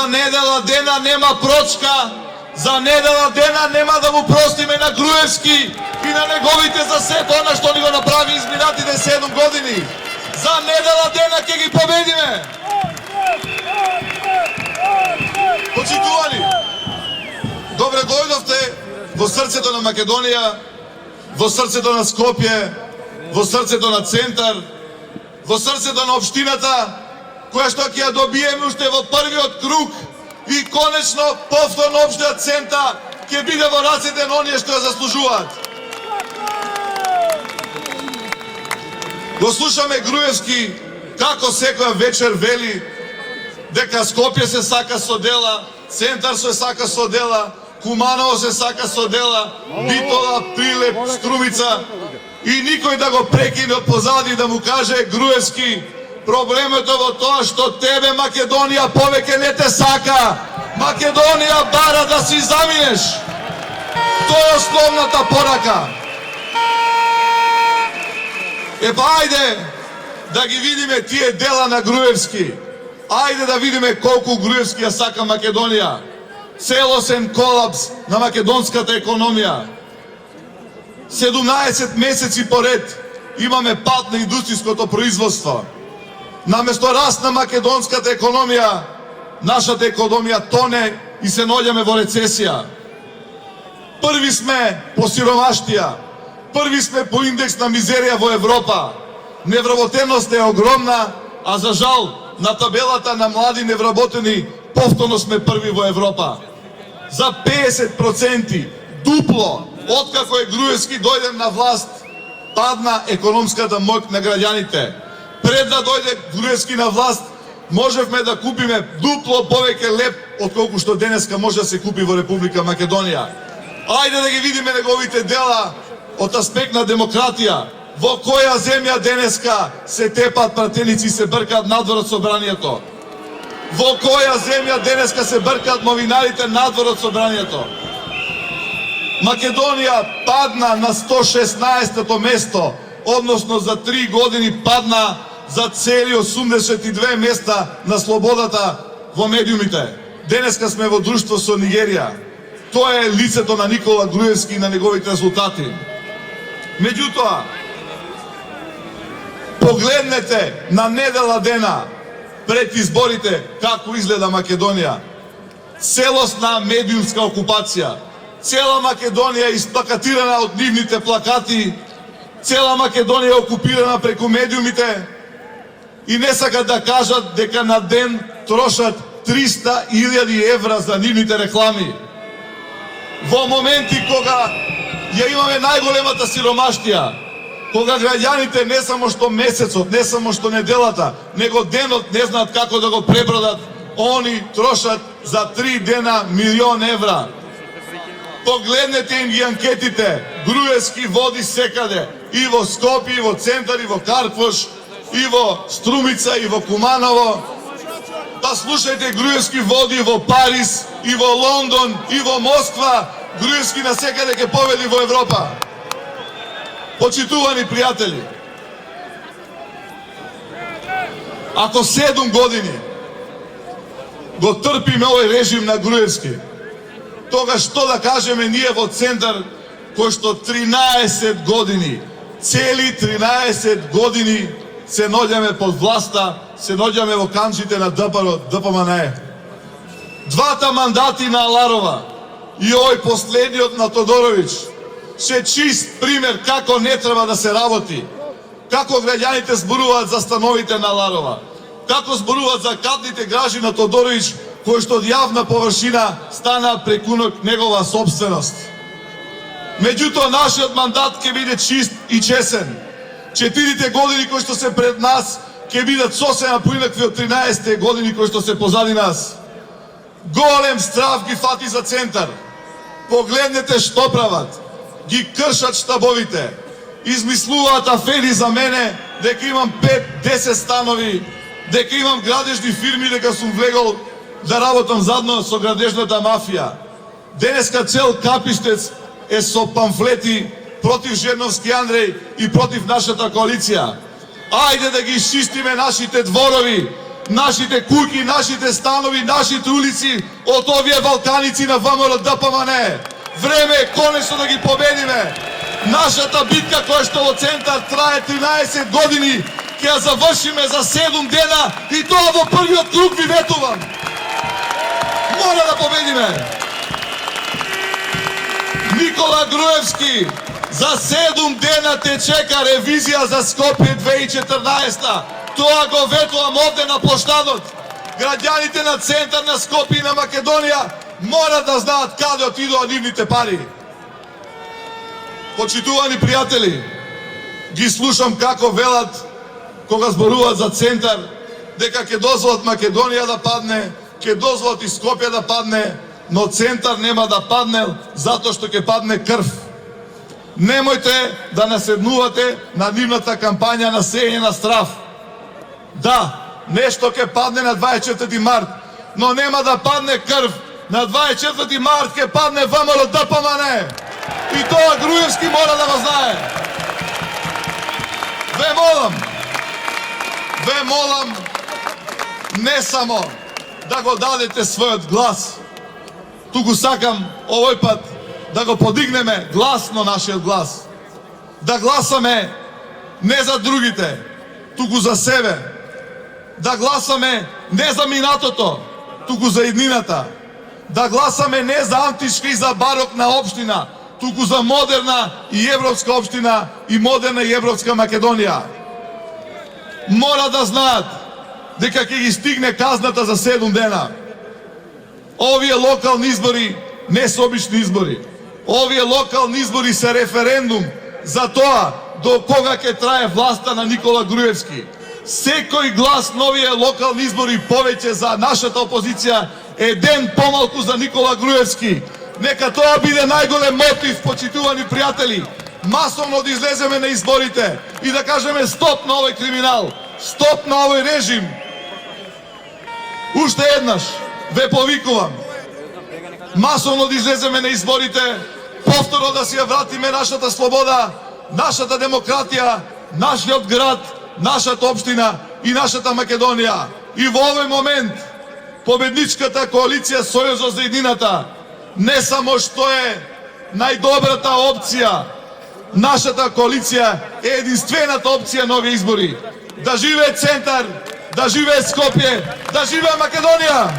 За недела дена нема прочка, за недела дена нема да му простиме на Груевски и на неговите за сето она што ни го направи изминатите 7 години. За недела дена ќе ги победиме. Почитувани, добре дојдовте во срцето на Македонија, во срцето на Скопје, во срцето на Центар, во срцето на општината, која што ќе ја добиеме уште во првиот круг и конечно повторно општиот Центар ќе биде во рацете на оние што ја заслужуваат. Го слушаме Груевски како секоја вечер вели дека Скопје се сака со дела, Центар се сака со дела, Куманово се сака со дела, Битола, Прилеп, Струмица, и никој да го прекине од позади да му каже: Груевски, проблемот е во тоа што тебе Македонија повеќе не те сака. Македонија бара да си заминеш. Тоа е основната порака. Епа ајде да ги видиме тие дела на Груевски. Ајде да видиме колку Груевски ја сака Македонија. Целосен колапс на македонската економија. 17 месеци поред имаме пад на индустријското производство. Наместо раст на македонската економија, нашата економија тоне и се наоѓаме во рецесија. Први сме по сиромаштија, први сме по индекс на мизерија во Европа. Невработеност е огромна, а за жал на табелата на млади невработени повторно сме први во Европа. За 50% дупло откако е Груевски дојде на власт, падна економската моќ на граѓаните. Пред да дојде Груевски на власт, можевме да купиме дупло повеќе леп отколку што денеска може да се купи во Република Македонија. Ајде да ги видиме неговите дела од аспект на демократија. Во која земја денеска се тепат пратеници и се бркаат надвор од собранието? Во која земја денеска се бркаат новинарите надвор од собранието? Македонија падна на 116-то место, односно за 3 години падна за цели 82 места на слободата во медиумите. Денеска сме во друштво со Нигерија. Тоа е лицето на Никола Груевски и на неговите резултати. Меѓутоа, погледнете на недела дена пред изборите како изгледа Македонија. Целосна медиумска окупација. Цела Македонија исплакатирана од нивните плакати, цела Македонија е окупирана преку медиумите и не сакат да кажат дека на ден трошат 300.000 евра за нивните реклами. Во моменти кога ја имаме најголемата сиромаштија, кога граѓаните не само што месецот, не само што неделата, него денот не знаат како да го пребродат, они трошат за 3 дена 1.000.000 евра. Погледнете им ги анкетите. Груевски води секаде. И во Скопје, и во Центар, и во Карпош, и во Струмица, и во Куманово. Па слушајте, Груевски води во Париз, и во Лондон, и во Москва. Груевски на секаде ќе победи во Европа. Почитувани пријатели, ако 7 години го трпиме овој режим на Груевски, тогаш што да кажеме ние во Центар, кој што 13 години, цели 13 години се наоѓаме под власта, се наоѓаме во канџите на ДПМНЕ. Двата мандати на Аларова и овој последниот на Тодороvić се чист пример како не треба да се работи, како граѓаните зборуваат за становите на Аларова, како зборуваат за кадните гражи на Тодороvić, кој што од јавна површина стана преку негова собственост. Меѓутоа, нашиот мандат ќе биде чист и чесен. 4 години кои што се пред нас ќе бидат сосема поинакви од 13 години кои што се позади нас. Голем страв ги фати за Центар. Погледнете што прават. Ги кршат штабовите. Измислуваат афери за мене, дека имам 5-10 станови, дека имам градежни фирми, дека сум влегол да работам задно со градежната мафија. Денеска цел Капиштец е со памфлети против Жерновски Андреј и против нашата коалиција. Ајде да ги изчистиме нашите дворови, нашите куќи, нашите станови, нашите улици од овие балканици на ВМРО ДПМН. Време е конечно да ги победиме. Нашата битка која што во центар трае 13 години, ќе ја завршиме за 7 дена и тоа во првиот круг ви ветувам. Мора да победиме. Никола Груевски, за 7 дена те чека ревизија за Скопје 2014. Тоа го ветувам овде на площадот. Граѓаните на центар на Скопје и на Македонија мора да знаат каде отидоа нивните пари. Почитувани пријатели, ги слушам како велат кога зборуваат за центар, дека ќе дозволат Македонија да падне, ќе дозволат и Скопје да падне, но центар нема да падне затоа што ќе падне крв. Немојте да наседнувате на нивната кампања на сеење на страв. Да, нешто ќе падне на 24 март, но нема да падне крв. На 24 март ќе падне ВМРО ДПМН. И тоа Груевски мора да го знае. Ве молам, не само да го дадете својот глас, туку сакам овој пат да го подигнеме гласно нашиот глас. Да гласаме не за другите, туку за себе. Да гласаме не за минатото, туку за иднината. Да гласаме не за антишка и за барокна општина, туку за модерна и европска општина и модерна и европска Македонија. Мора да знаат дека ќе ги стигне казната за 7 дена. Овие локални избори не се обични избори. Овие локални избори се референдум за тоа до кога ќе трае власта на Никола Груевски. Секој глас на овие локални избори повеќе за нашата опозиција е ден помалку за Никола Груевски. Нека тоа биде најголем мотив, почитувани пријатели, масовно да излеземе на изборите и да кажеме стоп на овој криминал, стоп на овој режим. Уште еднаш ве повикувам, масовно да излеземе на изборите, повторно да си ја вратиме нашата слобода, нашата демократија, нашиот град, нашата општина и нашата Македонија. И во овој момент победничката коалиција Сојузот за едината не само што е најдобрата опција, нашата коалиција е единствената опција на овие избори. Да живее центар, да живее Скопје, да живее Македонија!